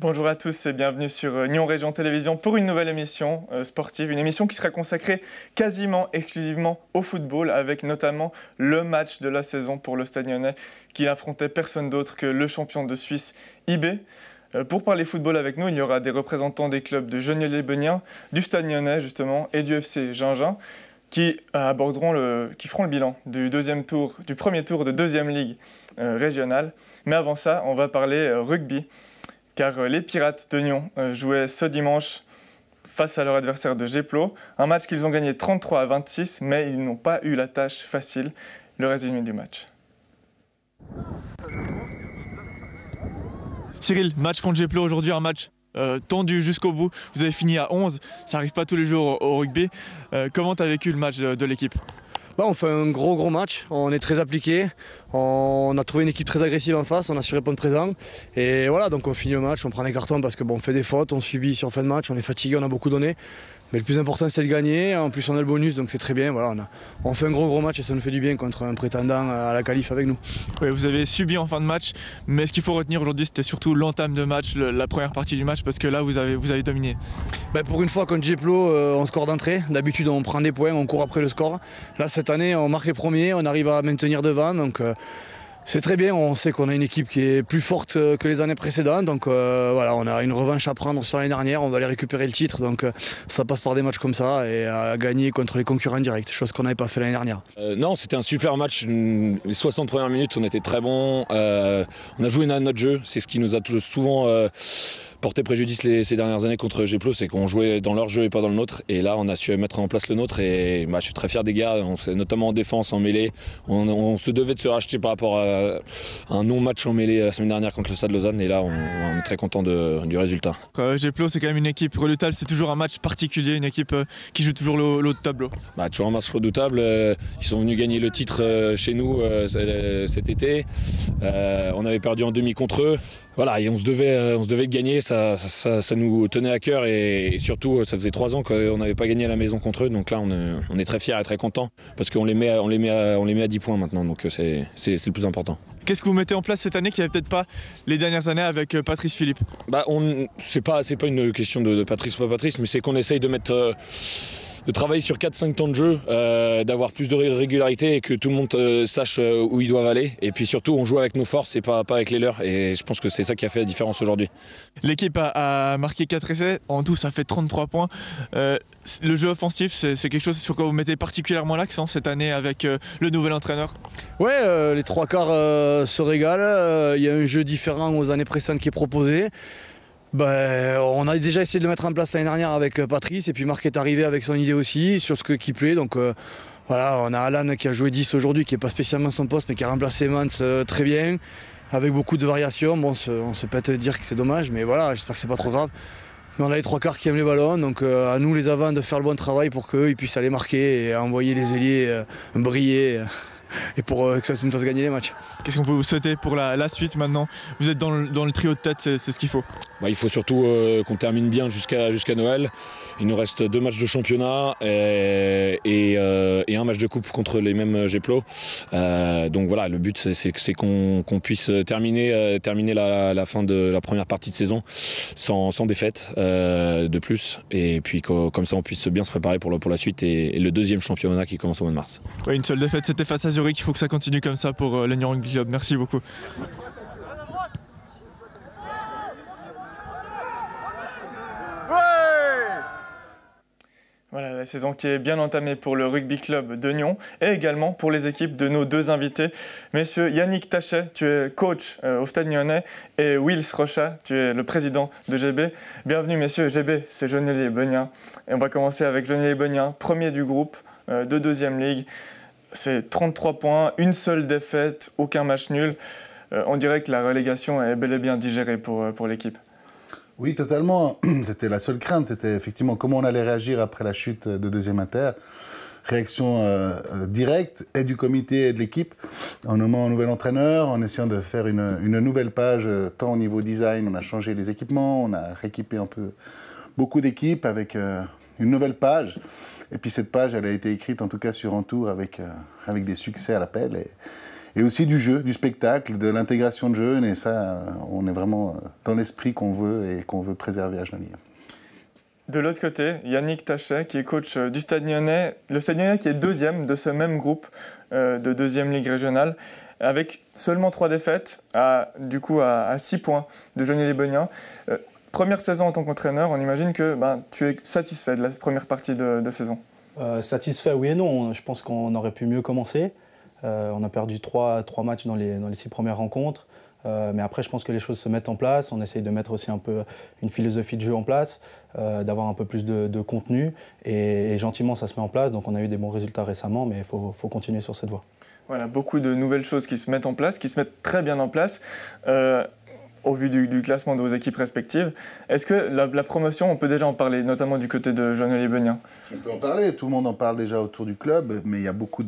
Bonjour à tous et bienvenue sur Nyon Région Télévision pour une nouvelle émission sportive, une émission qui sera consacrée quasiment exclusivement au football avec notamment le match de la saison pour le Stade Lyonnais qui affrontait personne d'autre que le champion de Suisse IB. Pour parler football avec nous, il y aura des représentants des clubs de Gennevilliers-Begnien, du Stade Lyonnais justement et du FC Gingin qui feront le bilan du premier tour de deuxième ligue régionale. Mais avant ça, on va parler rugby. Car les Pirates de Nyon jouaient ce dimanche face à leur adversaire de Geplo. Un match qu'ils ont gagné 33-26, mais ils n'ont pas eu la tâche facile. Le résumé du match. Cyril, match contre Geplo aujourd'hui, un match tendu jusqu'au bout. Vous avez fini à 11, ça n'arrive pas tous les jours au rugby. Comment tu as vécu le match de l'équipe ? On fait un gros match, on est très appliqué, on a trouvé une équipe très agressive en face, on a su répondre présent et voilà, donc on finit le match, on prend des cartons parce que on fait des fautes, on subit sur fin de match, on est fatigué, on a beaucoup donné. Mais le plus important c'était de gagner, en plus on a le bonus donc c'est très bien, voilà, on fait un gros match et ça nous fait du bien contre un prétendant à la qualif avec nous. Oui, vous avez subi en fin de match, mais ce qu'il faut retenir aujourd'hui c'était surtout l'entame de match, la première partie du match parce que là vous avez dominé. Pour une fois contre Geplo on score d'entrée, d'habitude on prend des points, on court après le score. Là cette année on marque les premiers, on arrive à maintenir devant donc c'est très bien, on sait qu'on a une équipe qui est plus forte que les années précédentes, donc voilà, on a une revanche à prendre sur l'année dernière, on va aller récupérer le titre, donc ça passe par des matchs comme ça et à gagner contre les concurrents directs, chose qu'on n'avait pas fait l'année dernière. Non, c'était un super match, les 60 premières minutes on était très bons, on a joué à notre jeu, c'est ce qui nous a souvent porté préjudice ces dernières années contre Geplo, c'est qu'on jouait dans leur jeu et pas dans le nôtre, et là on a su mettre en place le nôtre et je suis très fier des gars, notamment en défense, en mêlée, on se devait de se racheter par rapport à un non-match en mêlée la semaine dernière contre le Stade Lausanne et là on est très content du résultat. Geplo c'est quand même une équipe redoutable, c'est toujours un match particulier, une équipe qui joue toujours le haut de tableau. Toujours un match redoutable, ils sont venus gagner le titre chez nous cet été, on avait perdu en demi contre eux. Voilà, et on se devait de gagner, ça nous tenait à cœur et surtout ça faisait 3 ans qu'on n'avait pas gagné à la maison contre eux, donc là on est très fiers et très contents parce qu'on les met à 10 points maintenant, donc c'est le plus important. Qu'est-ce que vous mettez en place cette année qui n'y avait peut-être pas les dernières années avec Patrice Philippe ? C'est pas une question de Patrice ou pas Patrice, mais c'est qu'on essaye de travailler sur 4-5 temps de jeu, d'avoir plus de régularité et que tout le monde sache où ils doivent aller. Et puis surtout, on joue avec nos forces et pas avec les leurs. Et je pense que c'est ça qui a fait la différence aujourd'hui. L'équipe a marqué 4 essais, en tout ça fait 33 points. Le jeu offensif, c'est quelque chose sur quoi vous mettez particulièrement l'accent cette année avec le nouvel entraîneur ? Ouais, les 3/4 se régalent, il y a un jeu différent aux années précédentes qui est proposé. On a déjà essayé de le mettre en place l'année dernière avec Patrice et puis Marc est arrivé avec son idée aussi sur ce qui plaît. Donc voilà, on a Alan qui a joué 10 aujourd'hui, qui n'est pas spécialement son poste mais qui a remplacé Mans très bien, avec beaucoup de variations. On se peut te dire que c'est dommage, mais voilà, j'espère que c'est pas trop grave. Mais on a les 3/4 qui aiment les ballons, donc à nous les avants de faire le bon travail pour qu'eux ils puissent aller marquer et envoyer les ailiers briller. Et pour que ça nous fasse gagner les matchs. Qu'est-ce qu'on peut vous souhaiter pour la suite maintenant ? Vous êtes dans le trio de tête, c'est ce qu'il faut. Il faut surtout qu'on termine bien jusqu'à Noël. Il nous reste 2 matchs de championnat et un match de coupe contre les mêmes Geplo. Donc voilà, le but c'est qu'on puisse terminer la fin de la première partie de saison sans défaite de plus. Et puis comme ça on puisse bien se préparer pour la suite et le deuxième championnat qui commence au mois de mars. Ouais, une seule défaite, c'était face à Zurich, il faut que ça continue comme ça pour le Nyon Rugby Club. Merci beaucoup. Voilà la saison qui est bien entamée pour le Rugby Club de Nyon et également pour les équipes de nos 2 invités. Messieurs, Yannick Tachet, tu es coach au Stade Lyonnais et Wills Rocha, tu es le président de GB. Bienvenue messieurs, GB c'est Gennevilliers-Begnien. Et on va commencer avec Gennevilliers-Begnien, premier du groupe de deuxième ligue. C'est 33 points, une seule défaite, aucun match nul. On dirait que la relégation est bel et bien digérée pour l'équipe. Oui, totalement. C'était la seule crainte. C'était effectivement comment on allait réagir après la chute de deuxième inter. Réaction directe et du comité et de l'équipe en nommant un nouvel entraîneur, en essayant de faire une nouvelle page, tant au niveau design, on a changé les équipements, on a rééquipé un peu beaucoup d'équipes avec une nouvelle page. Et puis cette page, elle a été écrite en tout cas sur un tour avec des succès à l'appel. Et aussi du jeu, du spectacle, de l'intégration de jeunes. Et ça, on est vraiment dans l'esprit qu'on veut et qu'on veut préserver à Genolier. De l'autre côté, Yannick Tachet, qui est coach du Stade Lyonnais. Le Stade Lyonnais qui est deuxième de ce même groupe de deuxième ligue régionale, avec seulement 3 défaites, à 6 points de Genolier-Beugnan. Première saison en tant qu'entraîneur, on imagine que tu es satisfait de la première partie de saison. Satisfait, oui et non. Je pense qu'on aurait pu mieux commencer. On a perdu 3 matchs dans les 6 premières rencontres. Mais après, je pense que les choses se mettent en place. On essaye de mettre aussi un peu une philosophie de jeu en place, d'avoir un peu plus de contenu. Et gentiment, ça se met en place. Donc on a eu des bons résultats récemment, mais il faut continuer sur cette voie. Voilà, beaucoup de nouvelles choses qui se mettent en place, qui se mettent très bien en place. Au vu du classement de vos équipes respectives. Est-ce que la promotion, on peut déjà en parler, notamment du côté de Genolier-Beugnan? On peut en parler, tout le monde en parle déjà autour du club, mais il y a beaucoup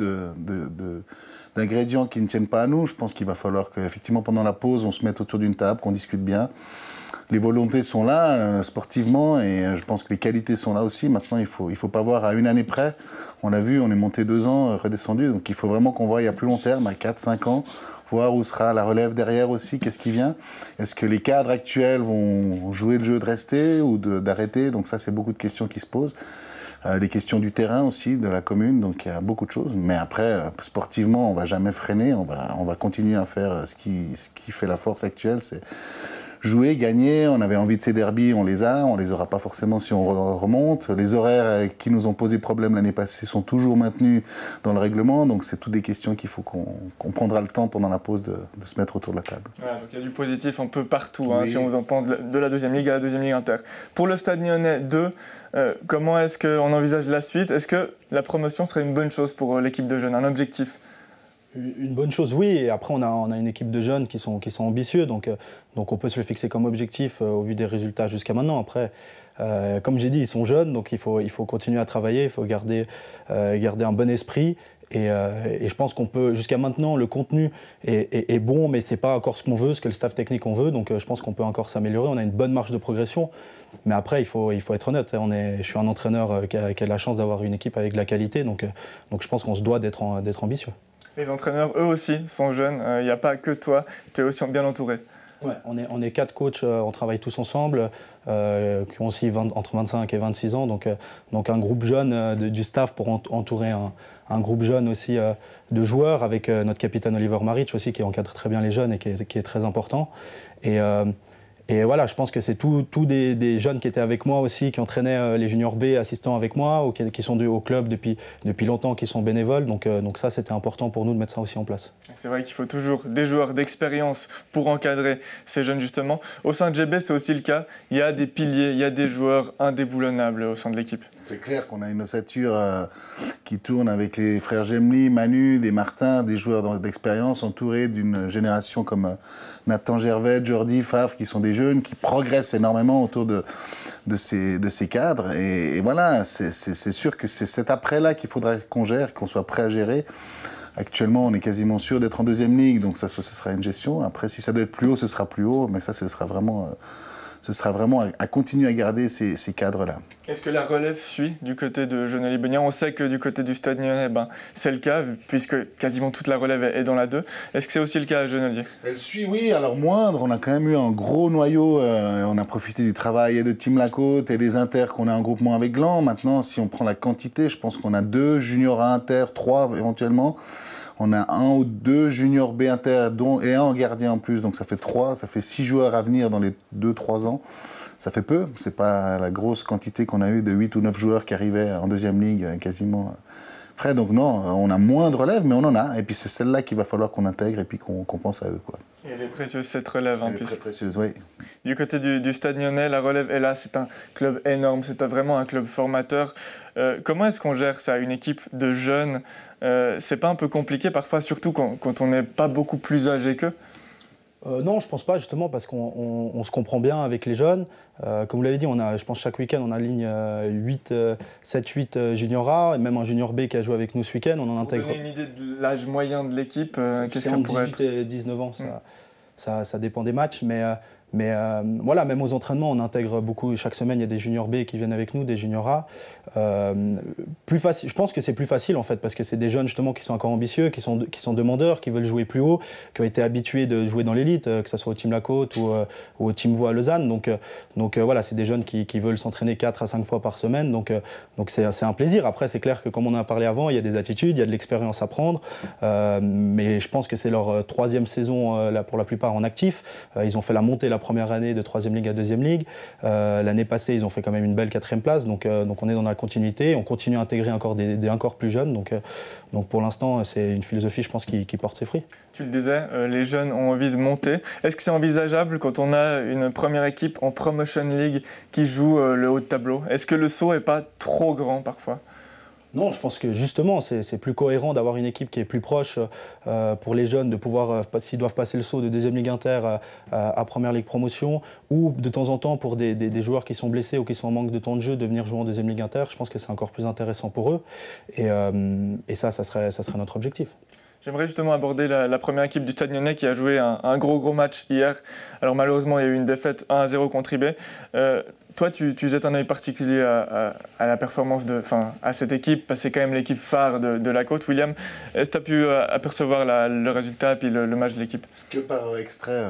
d'ingrédients qui ne tiennent pas à nous. Je pense qu'il va falloir qu'effectivement, pendant la pause, on se mette autour d'une table, qu'on discute bien. Les volontés sont là, sportivement, et je pense que les qualités sont là aussi. Maintenant, il faut pas voir à une année près. On l'a vu, on est monté 2 ans, redescendu. Donc, il faut vraiment qu'on voie à plus long terme, à 4-5 ans, voir où sera la relève derrière aussi, qu'est-ce qui vient. Est-ce que les cadres actuels vont jouer le jeu de rester ou d'arrêter? Donc ça, c'est beaucoup de questions qui se posent. Les questions du terrain aussi, de la commune, donc il y a beaucoup de choses. Mais après, sportivement, on ne va jamais freiner, on va continuer à faire ce qui fait la force actuelle, c'est jouer, gagner. On avait envie de ces derbies, on les aura pas forcément si on remonte. Les horaires qui nous ont posé problème l'année passée sont toujours maintenus dans le règlement, donc c'est toutes des questions qu'il faut qu'on prendra le temps pendant la pause de se mettre autour de la table. Voilà, donc il y a du positif un peu partout, oui. Si on vous entend de la deuxième ligue à la deuxième ligue inter. Pour le Stade Lyonnais 2, comment est-ce qu'on envisage la suite? Est-ce que la promotion serait une bonne chose pour l'équipe de jeunes, un objectif? Une bonne chose, oui. Et après, on a une équipe de jeunes qui sont ambitieux, donc on peut se le fixer comme objectif au vu des résultats jusqu'à maintenant. Après, comme j'ai dit, ils sont jeunes, donc il faut continuer à travailler, il faut garder un bon esprit. Et je pense qu'on peut, jusqu'à maintenant, le contenu est bon, mais c'est pas encore ce qu'on veut, ce que le staff technique on veut. Donc je pense qu'on peut encore s'améliorer. On a une bonne marge de progression. Mais après, il faut être honnête. Je suis un entraîneur qui a la chance d'avoir une équipe avec de la qualité. Donc je pense qu'on se doit d'être ambitieux. Les entraîneurs, eux aussi, sont jeunes. Il n'y a pas que toi. Tu es aussi bien entouré. Ouais, on est 4 coachs, on travaille tous ensemble, qui ont aussi entre 25 et 26 ans. Donc un groupe jeune du staff pour entourer un groupe jeune aussi de joueurs, avec notre capitaine Oliver Maric aussi, qui encadre très bien les jeunes et qui est très important. Et voilà, je pense que c'est tous des jeunes qui étaient avec moi aussi, qui entraînaient les juniors B assistants avec moi, ou qui sont au club depuis longtemps, qui sont bénévoles. Donc ça, c'était important pour nous de mettre ça aussi en place. C'est vrai qu'il faut toujours des joueurs d'expérience pour encadrer ces jeunes, justement. Au sein de GB, c'est aussi le cas. Il y a des piliers, il y a des joueurs indéboulonnables au sein de l'équipe. C'est clair qu'on a une ossature qui tourne avec les frères Gemely, Manu, des Martin, des joueurs d'expérience, entourés d'une génération comme Nathan Gervais, Jordi, Favre, qui sont des jeunes qui progressent énormément autour de ces cadres. Et voilà, c'est sûr que c'est cet après-là qu'il faudrait qu'on gère, qu'on soit prêt à gérer. Actuellement, on est quasiment sûr d'être en deuxième ligue, donc ça, ce sera une gestion. Après, si ça doit être plus haut, ce sera plus haut, mais ça, ce sera vraiment à continuer à garder ces cadres-là. Est-ce que la relève suit du côté de Genolier-Beugnan? On sait que du côté du Stade Lyonnais, c'est le cas, puisque quasiment toute la relève est dans la 2. Est-ce que c'est aussi le cas à Genolier? Elle suit, oui, alors moindre. On a quand même eu un gros noyau. On a profité du travail et de Team Lacôte et des inters qu'on a en groupement avec Gland. Maintenant, si on prend la quantité, je pense qu'on a 2 juniors A inter, 3 éventuellement. On a 1 ou 2 juniors B inter et 1 en gardien en plus, donc ça fait 3, ça fait 6 joueurs à venir dans les 2-3 ans. Ça fait peu, c'est pas la grosse quantité qu'on a eu de 8 ou 9 joueurs qui arrivaient en deuxième ligue quasiment près. Donc non, on a moins de relève, mais on en a. Et puis c'est celle-là qu'il va falloir qu'on intègre et puis qu'on pense à eux, quoi. Et elle est précieuse cette relève. Elle est très précieuse, oui. Du côté du Stade Lyonnais, la relève est là, c'est un club énorme, c'est vraiment un club formateur. Comment est-ce qu'on gère ça, une équipe de jeunes? C'est pas un peu compliqué parfois, surtout quand on n'est pas beaucoup plus âgé qu'eux? Non, je pense pas, justement, parce qu'on se comprend bien avec les jeunes. Comme vous l'avez dit, je pense chaque week-end, on aligne 7-8 juniors A, et même un junior B qui a joué avec nous ce week-end. On en intègre. Pour donner une idée de l'âge moyen de l'équipe, qu'est-ce que ça pourrait être? 18 et 19 ans, ça dépend des matchs. Mais voilà, même aux entraînements, on intègre beaucoup. Chaque semaine, il y a des juniors B qui viennent avec nous, des juniors A. Plus facile, je pense que c'est plus facile en fait, parce que c'est des jeunes justement qui sont encore ambitieux, qui sont demandeurs, qui veulent jouer plus haut, qui ont été habitués de jouer dans l'élite, que ce soit au Team La Côte ou au Team Voix à Lausanne. Donc voilà, c'est des jeunes qui veulent s'entraîner 4 à 5 fois par semaine. Donc c'est un plaisir. Après, c'est clair que comme on en a parlé avant, il y a des attitudes, il y a de l'expérience à prendre. Mais je pense que c'est leur 3e saison là, pour la plupart en actif. Ils ont fait la montée la première année de 3e Ligue à 2e Ligue. L'année passée, ils ont fait quand même une belle 4e place. Donc on est dans la continuité. On continue à intégrer encore des encore plus jeunes. Donc pour l'instant, c'est une philosophie, je pense, qui porte ses fruits. Tu le disais, les jeunes ont envie de monter. Est-ce que c'est envisageable quand on a une première équipe en Promotion League qui joue le haut de tableau? Est-ce que le saut n'est pas trop grand parfois? Non, je pense que justement, c'est plus cohérent d'avoir une équipe qui est plus proche pour les jeunes, de pouvoir, s'ils doivent passer le saut de 2e Ligue Inter à Première Ligue Promotion, ou de temps en temps pour des joueurs qui sont blessés ou qui sont en manque de temps de jeu, de venir jouer en 2e Ligue Inter. Je pense que c'est encore plus intéressant pour eux. Et ça serait notre objectif. J'aimerais justement aborder la première équipe du Stade Lyonnais qui a joué un gros match hier. Alors malheureusement, il y a eu une défaite 1-0 contre IB. Toi, tu jettes un œil particulier à la performance à cette équipe, parce que c'est quand même l'équipe phare de la Côte. William, est-ce que tu as pu apercevoir le résultat et puis le match de l'équipe? Que par extrait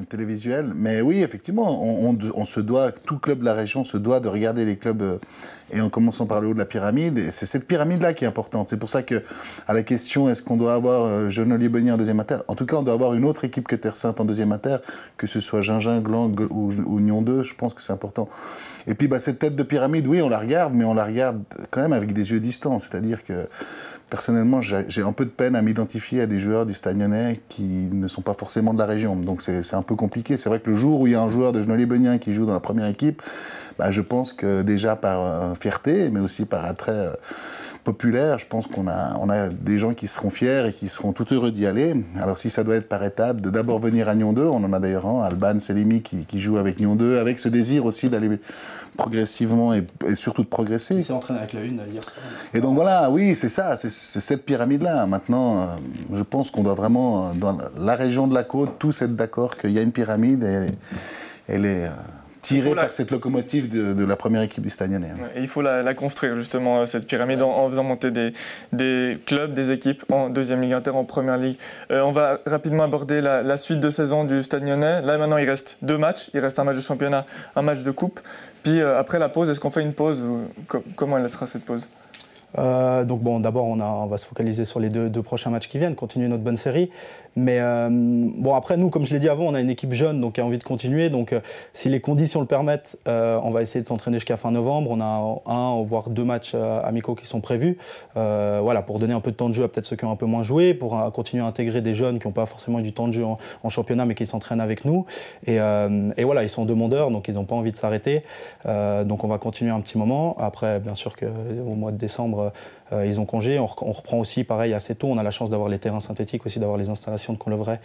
télévisuel. Mais oui, effectivement, on se doit, tout club de la région se doit de regarder les clubs, et en commençant par le haut de la pyramide. Et c'est cette pyramide-là qui est importante. C'est pour ça que, à la question, est-ce qu'on doit avoir Genolier-Bonnier en 2e Inter? En tout cas, on doit avoir une autre équipe que Terre Sainte en 2e Inter, que ce soit Gingin, Gland ou Nyon 2. Je pense que c'est important. Et puis cette tête de pyramide, oui, on la regarde, mais on la regarde quand même avec des yeux distants. C'est-à-dire que, personnellement, j'ai un peu de peine à m'identifier à des joueurs du Stade Lyonnais qui ne sont pas forcément de la région. Donc c'est un peu compliqué. C'est vrai que le jour où il y a un joueur de Genolier-Bonnier qui joue dans la première équipe, je pense que déjà par fierté, mais aussi par attrait populaire, je pense qu'on a des gens qui seront fiers et qui seront tout heureux d'y aller. Alors si ça doit être par étapes, de d'abord venir à Nyon 2, on en a d'ailleurs un, Alban Selimi qui joue avec Nyon 2, avec ce désir aussi d'aller progressivement et surtout de progresser. Il s'est entraîné avec la une hier. Et donc voilà, oui, c'est ça, c'est cette pyramide-là. Maintenant, je pense qu'on doit vraiment, dans la région de la Côte, tous être d'accord qu'il y a une pyramide et elle est tirée par cette locomotive de la première équipe du Stade Lyonnais. Et il faut la construire justement, cette pyramide, en faisant monter des clubs, des équipes en 2e Ligue Inter, en Première Ligue. On va rapidement aborder la suite de saison du Stade Lyonnais. Là maintenant il reste 2 matchs, il reste un match de championnat, un match de coupe. Puis après la pause, est-ce qu'on fait une pause ou comment elle sera cette pause? Donc bon, d'abord on va se focaliser sur les deux prochains matchs qui viennent, continuer notre bonne série. Mais bon, après nous, comme je l'ai dit avant, on a une équipe jeune donc qui a envie de continuer. Donc si les conditions le permettent, on va essayer de s'entraîner jusqu'à fin novembre. On a 1 voire 2 matchs amicaux qui sont prévus. Voilà, pour donner un peu de temps de jeu à peut-être ceux qui ont un peu moins joué, pour continuer à intégrer des jeunes qui n'ont pas forcément eu du temps de jeu en championnat mais qui s'entraînent avec nous. Et voilà, ils sont demandeurs, donc ils n'ont pas envie de s'arrêter. Donc on va continuer un petit moment. Après, bien sûr qu'au mois de décembre, ils ont congé. On reprend aussi pareil assez tôt. On a la chance d'avoir les terrains synthétiques aussi, d'avoir les installations de Conlevray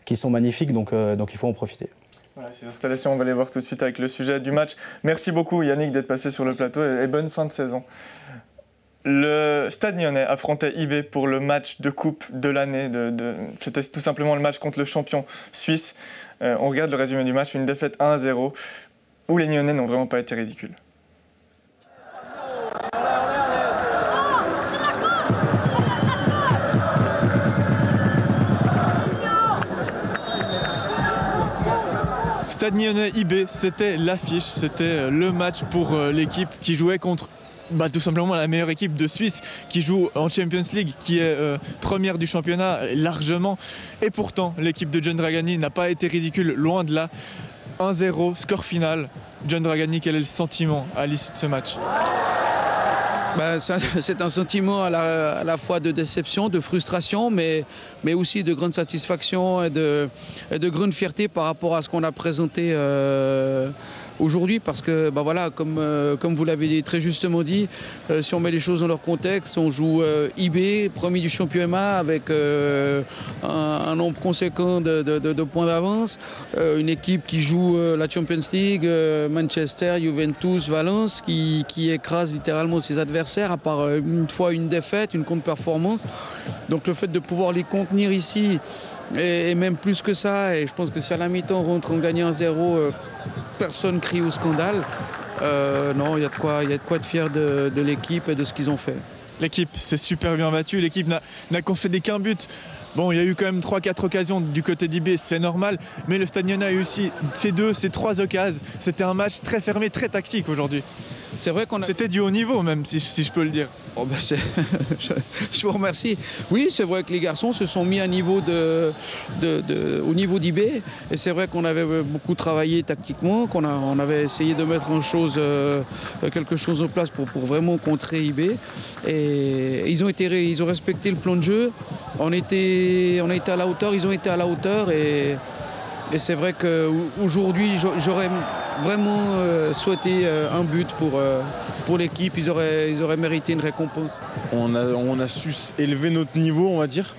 qui sont magnifiques, donc il faut en profiter. Voilà, ces installations, on va les voir tout de suite avec le sujet du match. Merci beaucoup Yannick d'être passé sur le plateau et bonne fin de saison. Le Stade Lyonnais affrontait IB pour le match de coupe de l'année. C'était tout simplement le match contre le champion suisse. On regarde le résumé du match, une défaite 1-0 où les Lyonnais n'ont vraiment pas été ridicules. Stade Lyonnais IB, c'était l'affiche, c'était le match pour l'équipe qui jouait contre tout simplement la meilleure équipe de Suisse, qui joue en Champions League, qui est première du championnat largement. Et pourtant, l'équipe de John Dragani n'a pas été ridicule, loin de là. 1-0, score final. John Dragani, quel est le sentiment à l'issue de ce match? C'est un sentiment à la fois de déception, de frustration, mais aussi de grande satisfaction et de grande fierté par rapport à ce qu'on a présenté aujourd'hui, parce que voilà, comme vous l'avez très justement dit, si on met les choses dans leur contexte, on joue IB, premier du championnat, avec un un nombre conséquent de points d'avance. Une équipe qui joue la Champions League, Manchester, Juventus, Valence, qui écrase littéralement ses adversaires, à part une fois une défaite, une contre-performance. Donc le fait de pouvoir les contenir ici, et même plus que ça, et je pense que si à la mi-temps on rentre en gagnant 1-0, personne crie au scandale. Non, il y a de quoi être fier de l'équipe et de ce qu'ils ont fait. L'équipe s'est super bien battue, l'équipe n'a concédé qu'un but. Bon, il y a eu quand même 3-4 occasions du côté d'IB, c'est normal, mais le Stade Lyonnais a eu aussi ces 3 occasions. C'était un match très fermé, très tactique aujourd'hui. C'est vrai qu'on a... C'était du haut niveau même, si je peux le dire. Oh ben je vous remercie. Oui, c'est vrai que les garçons se sont mis à niveau au niveau d'IB. Et c'est vrai qu'on avait beaucoup travaillé tactiquement, on avait essayé de mettre quelque chose en place pour vraiment contrer IB. Et ils ont respecté le plan de jeu. On a été à la hauteur, ils ont été à la hauteur. Et c'est vrai qu'aujourd'hui, j'aurais vraiment souhaité un but pour l'équipe. Ils auraient mérité une récompense. On a su élever notre niveau, on va dire.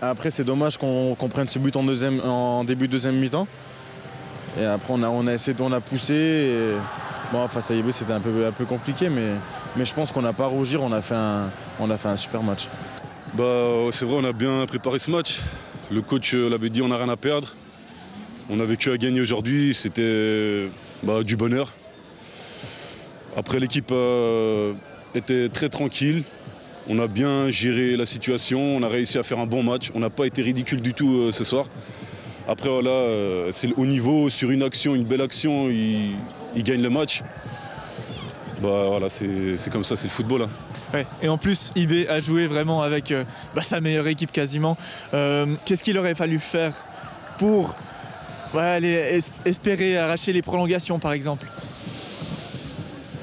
Après, c'est dommage qu'on prenne ce but en début de deuxième mi-temps. Et après, on a essayé, on a poussé. Et, bon, face à IB, c'était un peu compliqué, mais je pense qu'on n'a pas à rougir. On a fait un super match. C'est vrai, on a bien préparé ce match. Le coach l'avait dit, on n'a rien à perdre. On n'avait que à gagner aujourd'hui, c'était du bonheur. Après, l'équipe était très tranquille. On a bien géré la situation, on a réussi à faire un bon match. On n'a pas été ridicule du tout ce soir. Après, voilà, c'est le haut niveau. Sur une action, une belle action, il gagne le match. Voilà, c'est comme ça, c'est le football. Hein. Ouais. Et en plus, IB a joué vraiment avec sa meilleure équipe quasiment. Qu'est-ce qu'il aurait fallu faire pour espérer arracher les prolongations, par exemple?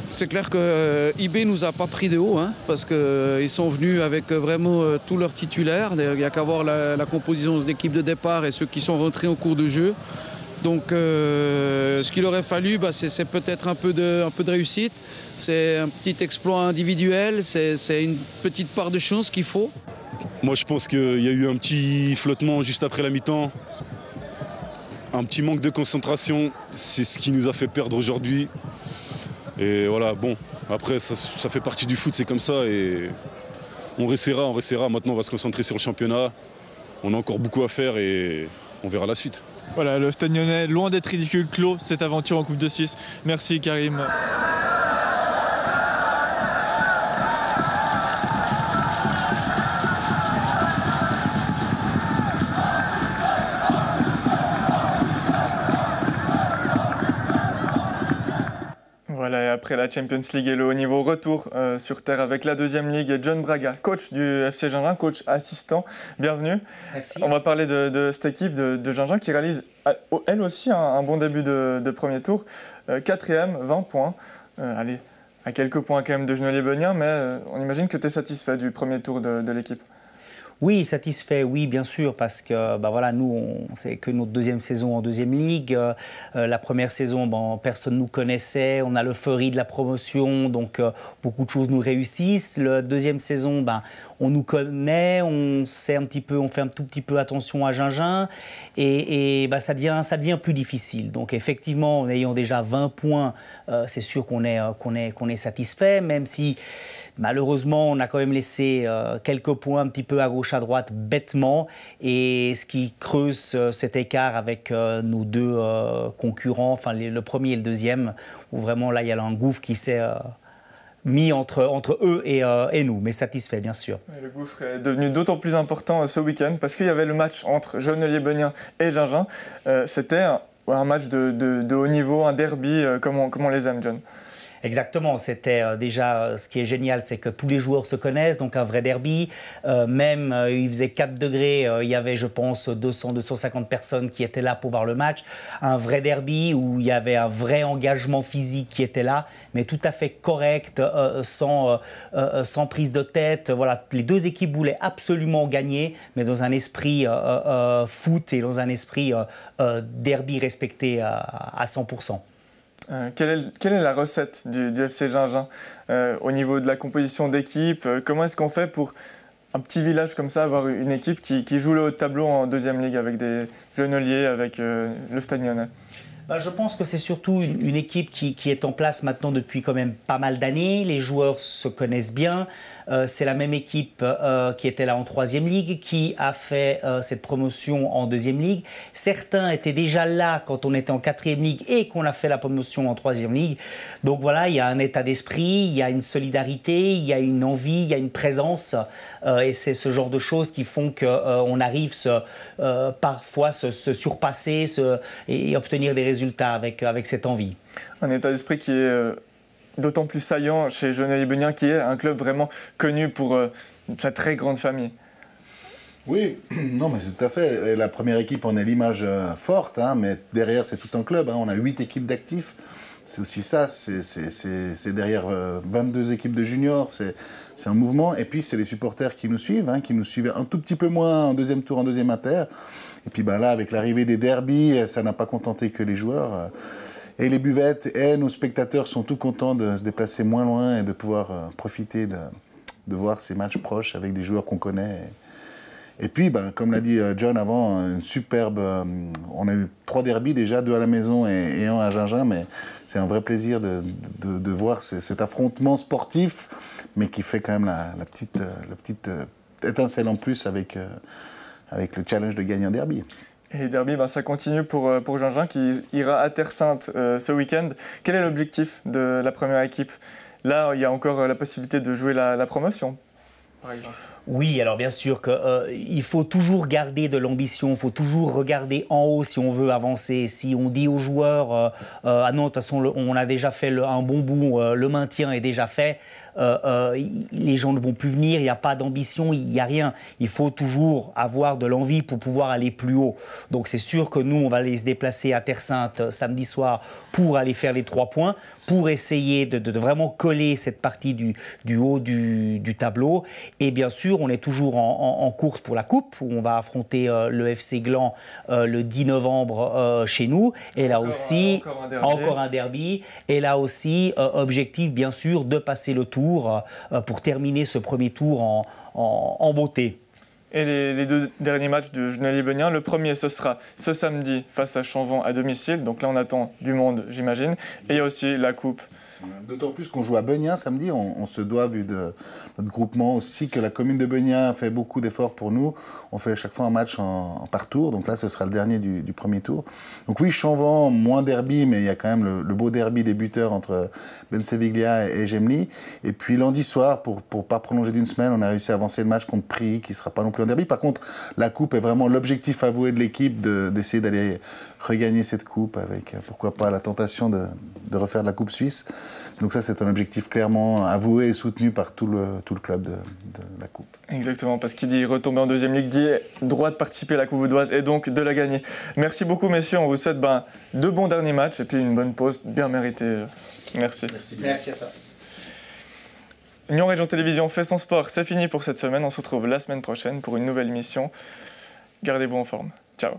C'est clair que IB nous a pas pris de haut, hein, parce qu'ils sont venus avec vraiment tous leurs titulaires. Il n'y a qu'à voir la composition de l'équipe de départ et ceux qui sont rentrés en cours de jeu. Donc ce qu'il aurait fallu, c'est peut-être un peu de réussite. C'est un petit exploit individuel, c'est une petite part de chance qu'il faut. Moi je pense qu'il y a eu un petit flottement juste après la mi-temps. Un petit manque de concentration, c'est ce qui nous a fait perdre aujourd'hui. Et voilà, bon, après ça fait partie du foot, c'est comme ça et on réessayera. Maintenant on va se concentrer sur le championnat. On a encore beaucoup à faire et on verra la suite. Voilà, le Stade Lyonnais, loin d'être ridicule, clôt cette aventure en Coupe de Suisse. Merci Karim. Voilà, et après la Champions League et le haut niveau, retour sur terre avec la deuxième ligue. John Braga, coach du FC Gingin, coach assistant, bienvenue. Merci. On va parler de cette équipe de Gingin qui réalise elle aussi un bon début de premier tour. 4e, 20 points. Allez, à quelques points quand même de Genolier-Beugnin, mais on imagine que tu es satisfait du premier tour de l'équipe. Oui, satisfait, oui, bien sûr, parce que nous, c'est que notre deuxième saison en deuxième ligue. La première saison, personne ne nous connaissait, on a l'euphorie de la promotion, donc beaucoup de choses nous réussissent. La deuxième saison, on nous connaît, on sait un petit peu, on fait un tout petit peu attention à Gingin, et ça devient plus difficile. Donc effectivement, en ayant déjà 20 points, c'est sûr qu'on est satisfait, même si malheureusement, on a quand même laissé quelques points un petit peu à gauche, à droite, bêtement, et ce qui creuse cet écart avec nos deux concurrents, enfin le premier et le deuxième, où vraiment là, il y a un gouffre qui s'est mis entre eux et nous, mais satisfait, bien sûr. Le gouffre est devenu d'autant plus important ce week-end, parce qu'il y avait le match entre Genolier-Beugnin et Gingin. C'était un match de haut niveau, un derby, comme on les aime, John. Exactement, c'était déjà ce qui est génial, c'est que tous les joueurs se connaissent, donc un vrai derby. Même il faisait 4 degrés, il y avait je pense 200-250 personnes qui étaient là pour voir le match. Un vrai derby où il y avait un vrai engagement physique qui était là, mais tout à fait correct, sans prise de tête. Voilà, les deux équipes voulaient absolument gagner, mais dans un esprit foot et dans un esprit derby respecté à 100%. Quelle est la recette du FC Gingin au niveau de la composition d'équipe? Comment est-ce qu'on fait pour un petit village comme ça, avoir une équipe qui joue le haut de tableau en deuxième ligue avec des Genoliers, avec le Stade Lyonnais? Je pense que c'est surtout une équipe qui est en place maintenant depuis quand même pas mal d'années. Les joueurs se connaissent bien. C'est la même équipe qui était là en troisième ligue, qui a fait cette promotion en deuxième ligue. Certains étaient déjà là quand on était en quatrième ligue et qu'on a fait la promotion en troisième ligue. Donc voilà, il y a un état d'esprit, il y a une solidarité, il y a une envie, il y a une présence. Et c'est ce genre de choses qui font qu'on arrive parfois se surpasser et obtenir des résultats avec cette envie. Un état d'esprit qui est d'autant plus saillant chez Genolier-Beugnin, qui est un club vraiment connu pour sa très grande famille. Oui, non, mais c'est tout à fait. La première équipe en est l'image forte, hein, mais derrière, c'est tout un club. Hein. On a 8 équipes d'actifs. C'est aussi ça, c'est derrière 22 équipes de juniors, c'est un mouvement. Et puis, c'est les supporters qui nous suivent, hein, qui nous suivent un tout petit peu moins en deuxième tour, en deuxième inter. Et puis là, avec l'arrivée des derbies, ça n'a pas contenté que les joueurs. Et les buvettes et nos spectateurs sont tout contents de se déplacer moins loin et de pouvoir profiter de voir ces matchs proches avec des joueurs qu'on connaît. Et puis, comme l'a dit John avant, une superbe... on a eu 3 derbies déjà, 2 à la maison et 1 à Gingin, mais c'est un vrai plaisir de voir cet affrontement sportif, mais qui fait quand même la petite étincelle en plus avec le challenge de gagner un derby. Et les derbies, ça continue pour Gingin qui ira à Terre Sainte ce week-end. Quel est l'objectif de la première équipe? Là, il y a encore la possibilité de jouer la promotion, par exemple. Oui, alors bien sûr qu'il faut toujours garder de l'ambition, il faut toujours regarder en haut si on veut avancer. Si on dit aux joueurs ah non, de toute façon, on a déjà fait un bon bout, le maintien est déjà fait, les gens ne vont plus venir, il n'y a pas d'ambition, il n'y a rien. Il faut toujours avoir de l'envie pour pouvoir aller plus haut. Donc c'est sûr que nous, on va aller se déplacer à Terre Sainte samedi soir pour aller faire les 3 points, pour essayer de vraiment coller cette partie du haut du tableau. Et bien sûr, on est toujours en course pour la coupe, où on va affronter le FC Gland le 10 novembre chez nous. Et là aussi, encore un derby. Et là aussi, objectif bien sûr de passer le tour pour terminer ce premier tour en beauté. Et les 2 derniers matchs de Genolier-Beugnin, le premier ce sera ce samedi face à Chanvan à domicile, donc là on attend du monde j'imagine, et il y a aussi la coupe. D'autant plus qu'on joue à Beugnin samedi, on se doit, vu de notre groupement aussi, que la commune de Beugnin fait beaucoup d'efforts pour nous. On fait à chaque fois un match par tour, donc là ce sera le dernier du premier tour. Donc oui, Chanvan, moins derby, mais il y a quand même le beau derby des buteurs entre Benseviglia et Gemli. Et puis lundi soir, pour pas prolonger d'une semaine, on a réussi à avancer le match contre Prilly, qui ne sera pas non plus un derby. Par contre, la coupe est vraiment l'objectif avoué de l'équipe, d'essayer d'aller regagner cette coupe avec, pourquoi pas, la tentation de refaire de la coupe suisse. Donc ça, c'est un objectif clairement avoué et soutenu par tout le club de la Coupe. Exactement, parce qu'il dit retomber en deuxième ligue, dit droit de participer à la Coupe vaudoise et donc de la gagner. Merci beaucoup, messieurs. On vous souhaite de bons derniers matchs et puis une bonne pause bien méritée. Merci. Merci à toi. Nyon Région Télévision fait son sport. C'est fini pour cette semaine. On se retrouve la semaine prochaine pour une nouvelle émission. Gardez-vous en forme. Ciao.